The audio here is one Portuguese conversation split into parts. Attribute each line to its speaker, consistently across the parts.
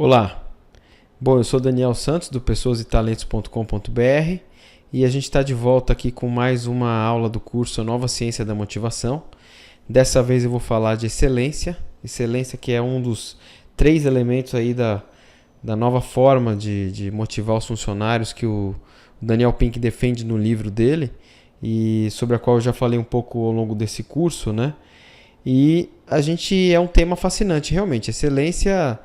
Speaker 1: Olá, bom, eu sou Daniel Santos do pessoasetalentos.com.br e a gente está de volta aqui com mais uma aula do curso A Nova Ciência da Motivação. Dessa vez eu vou falar de excelência, que é um dos 3 elementos aí da nova forma de motivar os funcionários que o Daniel Pink defende no livro dele e sobre a qual eu já falei um pouco ao longo desse curso, né? E é um tema fascinante, realmente. Excelência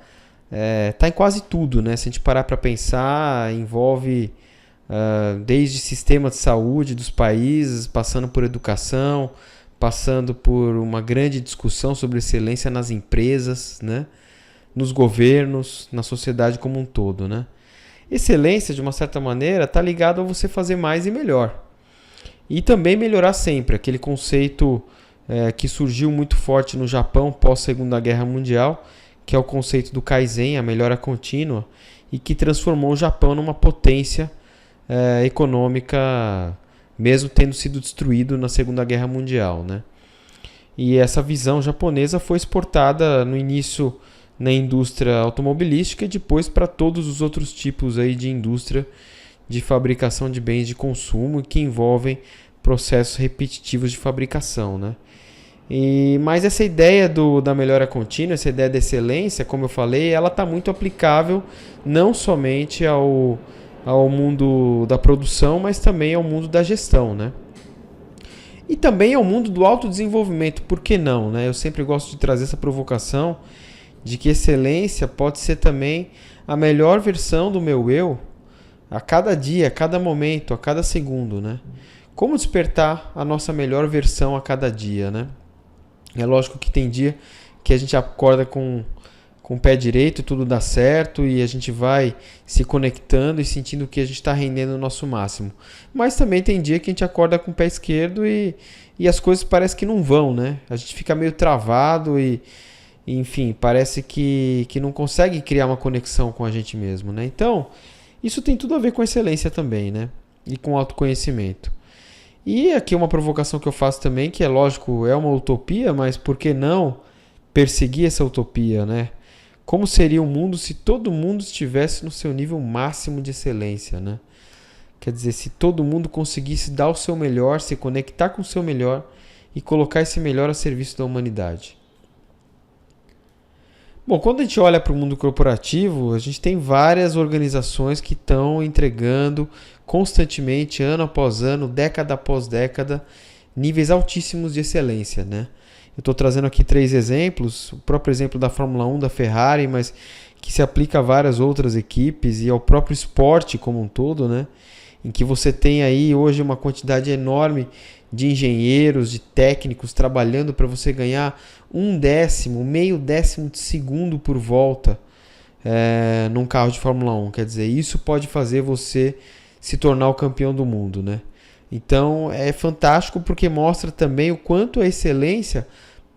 Speaker 1: tá em quase tudo, né? Se a gente parar para pensar, envolve desde sistema de saúde dos países, passando por educação, passando por uma grande discussão sobre excelência nas empresas, né? Nos governos, na sociedade como um todo, né? Excelência, de uma certa maneira, está ligado a você fazer mais e melhor. E também melhorar sempre, aquele conceito que surgiu muito forte no Japão pós-Segunda Guerra Mundial, que é o conceito do Kaizen, a melhora contínua, e que transformou o Japão numa potência econômica, mesmo tendo sido destruído na Segunda Guerra Mundial, né? E essa visão japonesa foi exportada no início na indústria automobilística e depois para todos os outros tipos aí de indústria de fabricação de bens de consumo que envolvem processos repetitivos de fabricação, né? Mas essa ideia da melhora contínua, essa ideia da excelência, como eu falei, ela está muito aplicável não somente ao mundo da produção, mas também ao mundo da gestão, né? E também ao mundo do autodesenvolvimento, por que não, né? Eu sempre gosto de trazer essa provocação de que excelência pode ser também a melhor versão do meu eu a cada dia, a cada momento, a cada segundo, né? Como despertar a nossa melhor versão a cada dia, né? É lógico que tem dia que a gente acorda com o pé direito e tudo dá certo e a gente vai se conectando e sentindo que a gente está rendendo o nosso máximo. Mas também tem dia que a gente acorda com o pé esquerdo e as coisas parecem que não vão, né? A gente fica meio travado e enfim, parece que não consegue criar uma conexão com a gente mesmo, né? Então, isso tem tudo a ver com excelência também, né? E com autoconhecimento. E aqui uma provocação que eu faço também, que é lógico, é uma utopia, mas por que não perseguir essa utopia, né? Como seria o mundo se todo mundo estivesse no seu nível máximo de excelência, né? Quer dizer, se todo mundo conseguisse dar o seu melhor, se conectar com o seu melhor e colocar esse melhor a serviço da humanidade. Bom, quando a gente olha para o mundo corporativo, a gente tem várias organizações que estão entregando constantemente, ano após ano, década após década, níveis altíssimos de excelência, né? Eu estou trazendo aqui 3 exemplos, o próprio exemplo da Fórmula 1 da Ferrari, mas que se aplica a várias outras equipes e ao próprio esporte como um todo, né? Em que você tem aí hoje uma quantidade enorme de engenheiros, de técnicos trabalhando para você ganhar 1/10, meio décimo de segundo por volta num carro de Fórmula 1. Quer dizer, isso pode fazer você se tornar o campeão do mundo, né? Então é fantástico porque mostra também o quanto a excelência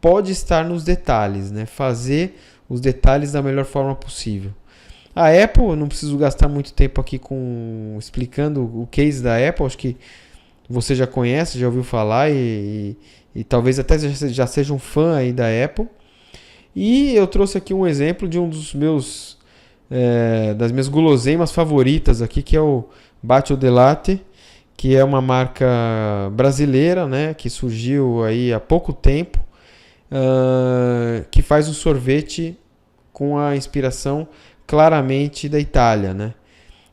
Speaker 1: pode estar nos detalhes, né? Fazer os detalhes da melhor forma possível. A Apple, eu não preciso gastar muito tempo aqui explicando o case da Apple, acho que você já conhece, já ouviu falar e talvez até já seja um fã aí da Apple. E eu trouxe aqui um exemplo de um dos das minhas guloseimas favoritas aqui, que é o Bacio de Latte, que é uma marca brasileira, né, que surgiu aí há pouco tempo, que faz um sorvete com a inspiração claramente da Itália, né?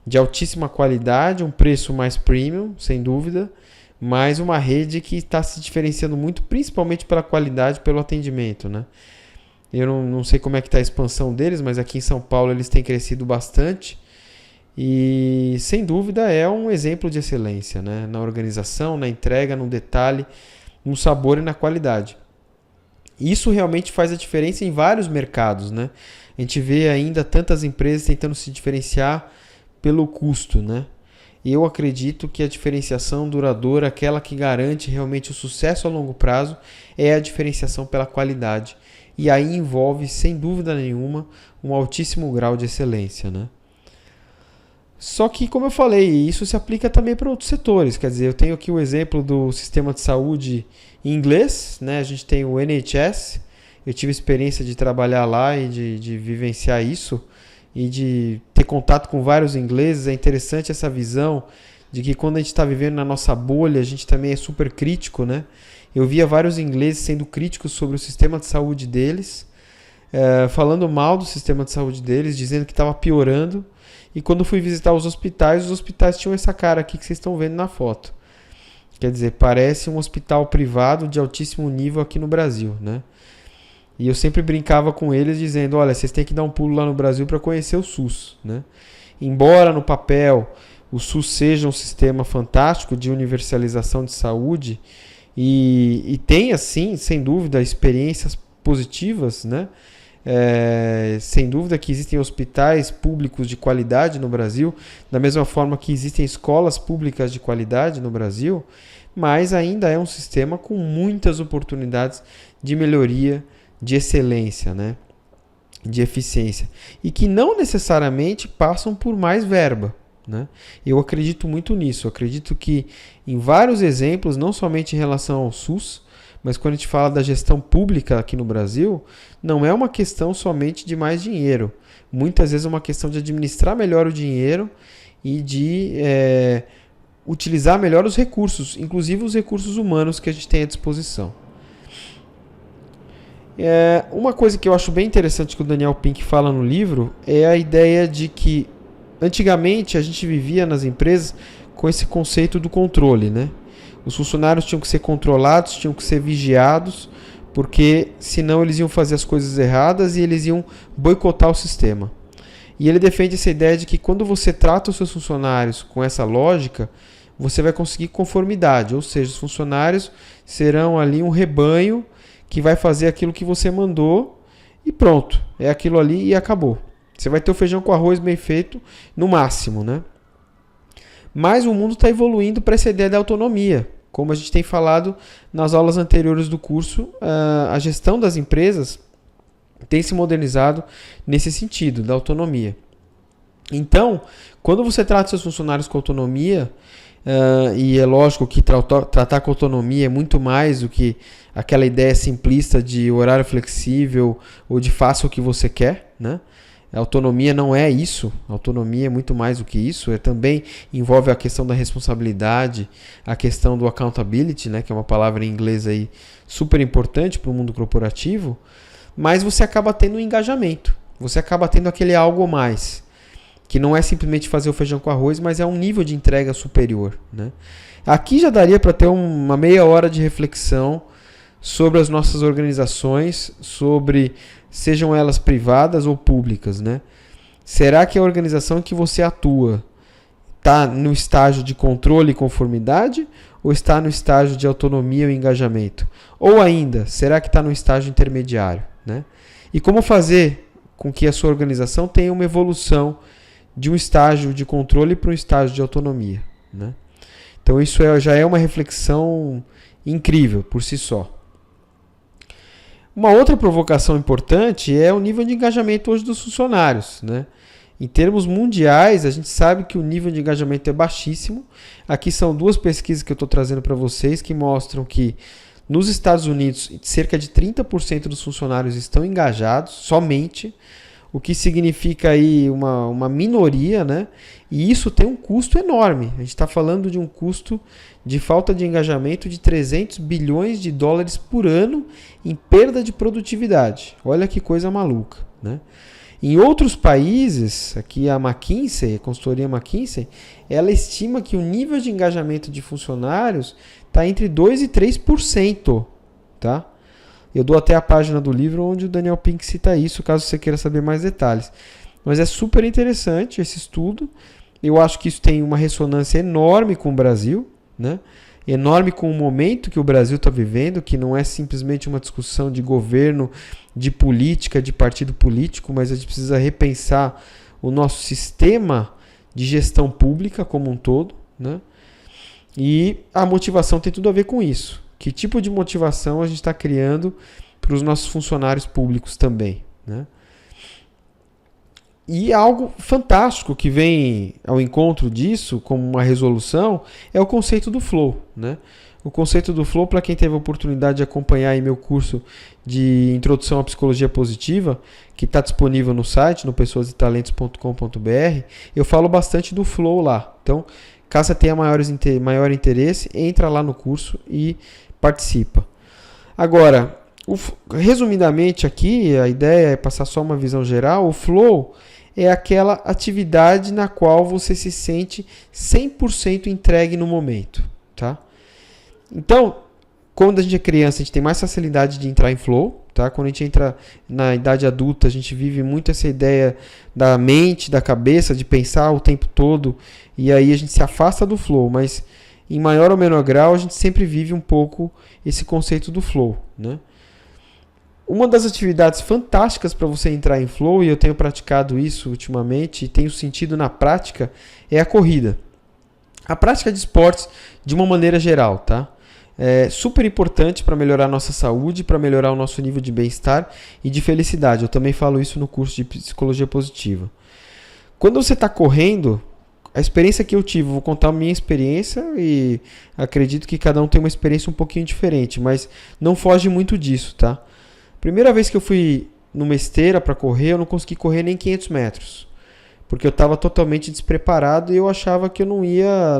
Speaker 1: De altíssima qualidade, um preço mais premium, sem dúvida, mas uma rede que está se diferenciando muito, principalmente pela qualidade e pelo atendimento, né? Eu não sei como é que está a expansão deles, mas aqui em São Paulo eles têm crescido bastante e, sem dúvida, é um exemplo de excelência, né? Na organização, na entrega, no detalhe, no sabor e na qualidade. Isso realmente faz a diferença em vários mercados, né? A gente vê ainda tantas empresas tentando se diferenciar pelo custo, né? E eu acredito que a diferenciação duradoura, aquela que garante realmente o sucesso a longo prazo, é a diferenciação pela qualidade. E aí envolve, sem dúvida nenhuma, um altíssimo grau de excelência, né? Só que, como eu falei, isso se aplica também para outros setores. Quer dizer, eu tenho aqui o exemplo do sistema de saúde inglês, né? A gente tem o NHS. Eu tive experiência de trabalhar lá e de vivenciar isso. e de ter contato com vários ingleses, é interessante essa visão de que quando a gente está vivendo na nossa bolha, a gente também é super crítico, né? Eu via vários ingleses sendo críticos sobre o sistema de saúde deles, falando mal do sistema de saúde deles, dizendo que estava piorando. E quando fui visitar os hospitais tinham essa cara aqui que vocês estão vendo na foto. Quer dizer, parece um hospital privado de altíssimo nível aqui no Brasil, né? E eu sempre brincava com eles dizendo, olha, vocês têm que dar um pulo lá no Brasil para conhecer o SUS, né? Embora no papel o SUS seja um sistema fantástico de universalização de saúde e tenha, sim, sem dúvida, experiências positivas, né? Sem dúvida que existem hospitais públicos de qualidade no Brasil, da mesma forma que existem escolas públicas de qualidade no Brasil, mas ainda é um sistema com muitas oportunidades de melhoria, de excelência, né? De eficiência, e que não necessariamente passam por mais verba, né? Eu acredito muito nisso. Eu acredito que em vários exemplos, não somente em relação ao SUS, mas quando a gente fala da gestão pública aqui no Brasil, não é uma questão somente de mais dinheiro. Muitas vezes é uma questão de administrar melhor o dinheiro e de utilizar melhor os recursos, inclusive os recursos humanos que a gente tem à disposição. Uma coisa que eu acho bem interessante que o Daniel Pink fala no livro é a ideia de que antigamente a gente vivia nas empresas com esse conceito do controle, né? Os funcionários tinham que ser controlados, tinham que ser vigiados, porque senão eles iam fazer as coisas erradas e eles iam boicotar o sistema. E ele defende essa ideia de que quando você trata os seus funcionários com essa lógica, você vai conseguir conformidade, ou seja, os funcionários serão ali um rebanho que vai fazer aquilo que você mandou e pronto, é aquilo ali e acabou. Você vai ter o feijão com arroz bem feito no máximo, né? Mas o mundo está evoluindo para essa ideia da autonomia. Como a gente tem falado nas aulas anteriores do curso, a gestão das empresas tem se modernizado nesse sentido, da autonomia. Então, quando você trata seus funcionários com autonomia, e é lógico que tratar com autonomia é muito mais do que aquela ideia simplista de horário flexível ou de faça o que você quer, né? A autonomia não é isso, a autonomia é muito mais do que isso, também envolve a questão da responsabilidade, a questão do accountability, né, que é uma palavra em inglês aí super importante para o mundo corporativo, mas você acaba tendo um engajamento, você acaba tendo aquele algo a mais, que não é simplesmente fazer o feijão com arroz, mas é um nível de entrega superior, né? Aqui já daria para ter uma meia hora de reflexão sobre as nossas organizações, sobre sejam elas privadas ou públicas, né? Será que a organização em que você atua está no estágio de controle e conformidade ou está no estágio de autonomia e engajamento? Ou ainda, será que está no estágio intermediário, né? E como fazer com que a sua organização tenha uma evolução de um estágio de controle para um estágio de autonomia, né? Então isso já é uma reflexão incrível por si só. Uma outra provocação importante é o nível de engajamento hoje dos funcionários, né? Em termos mundiais, a gente sabe que o nível de engajamento é baixíssimo. Aqui são duas pesquisas que eu estou trazendo para vocês que mostram que nos Estados Unidos cerca de 30% dos funcionários estão engajados somente, o que significa aí uma minoria, né? E isso tem um custo enorme. A gente está falando de um custo de falta de engajamento de 300 bilhões de dólares por ano em perda de produtividade. Olha que coisa maluca, né? Em outros países, aqui a McKinsey, a consultoria McKinsey, ela estima que o nível de engajamento de funcionários está entre 2% e 3%, tá? Eu dou até a página do livro onde o Daniel Pink cita isso, caso você queira saber mais detalhes. Mas é super interessante esse estudo. Eu acho que isso tem uma ressonância enorme com o Brasil, né? Enorme com o momento que o Brasil está vivendo, que não é simplesmente uma discussão de governo, de política, de partido político, mas a gente precisa repensar o nosso sistema de gestão pública como um todo, né? E a motivação tem tudo a ver com isso. Que tipo de motivação a gente está criando para os nossos funcionários públicos também, né? E algo fantástico que vem ao encontro disso, como uma resolução, é o conceito do flow, né? O conceito do flow, para quem teve a oportunidade de acompanhar aí meu curso de Introdução à Psicologia Positiva, que está disponível no site, no pessoasetalentos.com.br, eu falo bastante do flow lá. Então, caso você tenha maior interesse, entra lá no curso e participa. Agora, resumidamente aqui, a ideia é passar só uma visão geral. O flow é aquela atividade na qual você se sente 100% entregue no momento, tá? Então, quando a gente é criança, a gente tem mais facilidade de entrar em flow, tá? Quando a gente entra na idade adulta, a gente vive muito essa ideia da mente, da cabeça, de pensar o tempo todo, e aí a gente se afasta do flow, mas em maior ou menor grau, a gente sempre vive um pouco esse conceito do flow, né? Uma das atividades fantásticas para você entrar em flow, e eu tenho praticado isso ultimamente, e tenho sentido na prática, é a corrida. A prática de esportes, de uma maneira geral, tá? É super importante para melhorar a nossa saúde, para melhorar o nosso nível de bem-estar e de felicidade. Eu também falo isso no curso de Psicologia Positiva. Quando você está correndo, a experiência que eu tive, vou contar a minha experiência e acredito que cada um tem uma experiência um pouquinho diferente, mas não foge muito disso, tá? Primeira vez que eu fui numa esteira para correr, eu não consegui correr nem 500 metros. Porque eu estava totalmente despreparado e eu achava que eu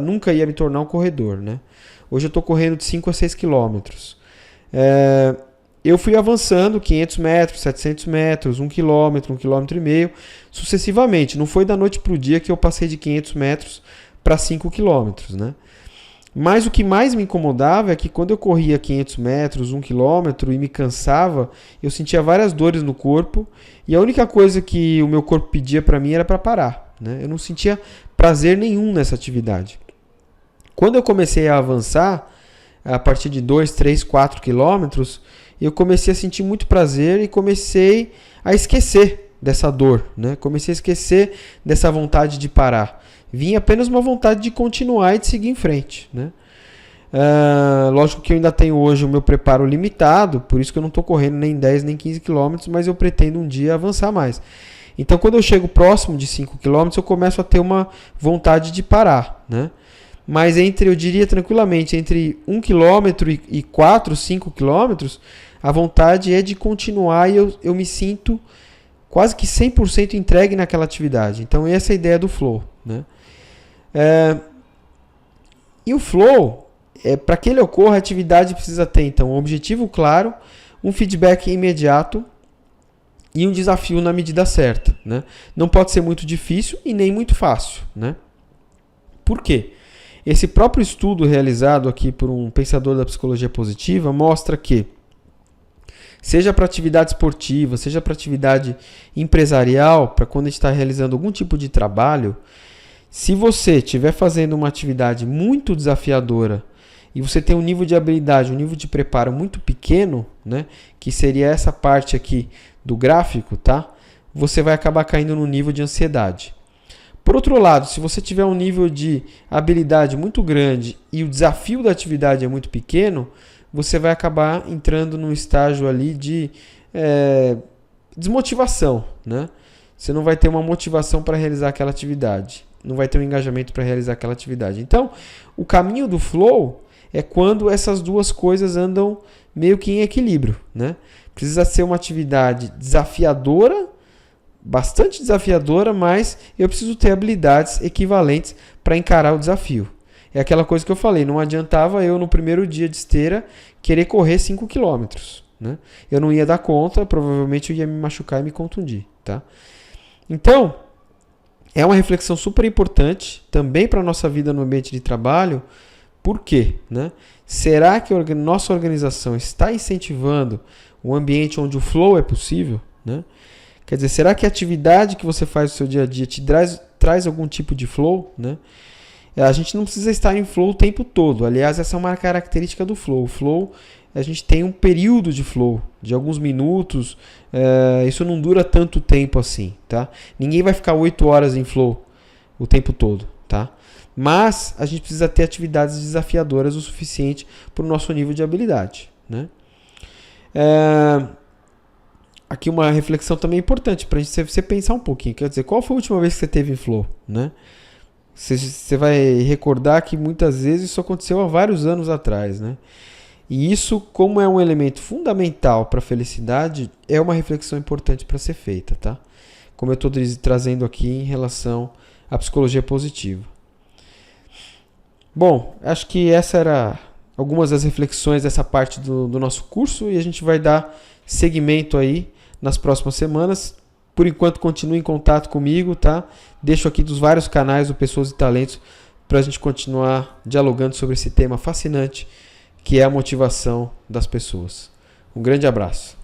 Speaker 1: nunca ia me tornar um corredor, né? Hoje eu estou correndo de 5 a 6 quilômetros. Eu fui avançando 500 metros, 700 metros, 1 quilômetro, 1,5 quilômetro, sucessivamente. Não foi da noite para o dia que eu passei de 500 metros para 5 quilômetros, né? Mas o que mais me incomodava é que quando eu corria 500 metros, 1 quilômetro e me cansava, eu sentia várias dores no corpo e a única coisa que o meu corpo pedia para mim era para parar, né? Eu não sentia prazer nenhum nessa atividade. Quando eu comecei a avançar, a partir de 2, 3, 4 quilômetros, eu comecei a sentir muito prazer e comecei a esquecer dessa dor, né? Comecei a esquecer dessa vontade de parar. Vinha apenas uma vontade de continuar e de seguir em frente, né? Lógico que eu ainda tenho hoje o meu preparo limitado, por isso que eu não estou correndo nem 10 nem 15 quilômetros, mas eu pretendo um dia avançar mais. Então, quando eu chego próximo de 5 quilômetros, eu começo a ter uma vontade de parar, né? Mas eu diria tranquilamente, entre 1 quilômetro e 4, 5 quilômetros, a vontade é de continuar e eu me sinto quase que 100% entregue naquela atividade. Então, essa é a ideia do flow, né? E o flow, para que ele ocorra, a atividade precisa ter então um objetivo claro, um feedback imediato e um desafio na medida certa, né? Não pode ser muito difícil e nem muito fácil, né? Por quê? Esse próprio estudo realizado aqui por um pensador da psicologia positiva mostra que, seja para atividade esportiva, seja para atividade empresarial, para quando a gente está realizando algum tipo de trabalho, se você estiver fazendo uma atividade muito desafiadora e você tem um nível de habilidade, um nível de preparo muito pequeno, né, que seria essa parte aqui do gráfico, tá? Você vai acabar caindo no nível de ansiedade. Por outro lado, se você tiver um nível de habilidade muito grande e o desafio da atividade é muito pequeno, você vai acabar entrando num estágio ali de desmotivação, né? Você não vai ter uma motivação para realizar aquela atividade, não vai ter um engajamento para realizar aquela atividade. Então, o caminho do flow é quando essas duas coisas andam meio que em equilíbrio, né? Precisa ser uma atividade desafiadora, bastante desafiadora, mas eu preciso ter habilidades equivalentes para encarar o desafio. É aquela coisa que eu falei, não adiantava eu no primeiro dia de esteira querer correr 5 quilômetros, né? Eu não ia dar conta, provavelmente eu ia me machucar e me contundir, tá? Então, é uma reflexão super importante também para a nossa vida no ambiente de trabalho. Por quê, né? Será que a nossa organização está incentivando um ambiente onde o flow é possível, né? Quer dizer, será que a atividade que você faz no seu dia a dia te traz algum tipo de flow, né? A gente não precisa estar em flow o tempo todo. Aliás, essa é uma característica do flow. O flow, a gente tem um período de flow, de alguns minutos. Isso não dura tanto tempo assim, tá? Ninguém vai ficar 8 horas em flow o tempo todo, tá? Mas a gente precisa ter atividades desafiadoras o suficiente para o nosso nível de habilidade, né? Aqui uma reflexão também importante para você pensar um pouquinho. Quer dizer, qual foi a última vez que você teve em flow, né? você vai recordar que muitas vezes isso aconteceu há vários anos atrás, né? E isso, como é um elemento fundamental para a felicidade, é uma reflexão importante para ser feita, tá? Como eu estou trazendo aqui em relação à psicologia positiva. Bom, acho que essa era algumas das reflexões dessa parte do nosso curso e a gente vai dar seguimento aí nas próximas semanas. Por enquanto, continue em contato comigo, tá? Deixo aqui dos vários canais do Pessoas e Talentos para a gente continuar dialogando sobre esse tema fascinante que é a motivação das pessoas. Um grande abraço.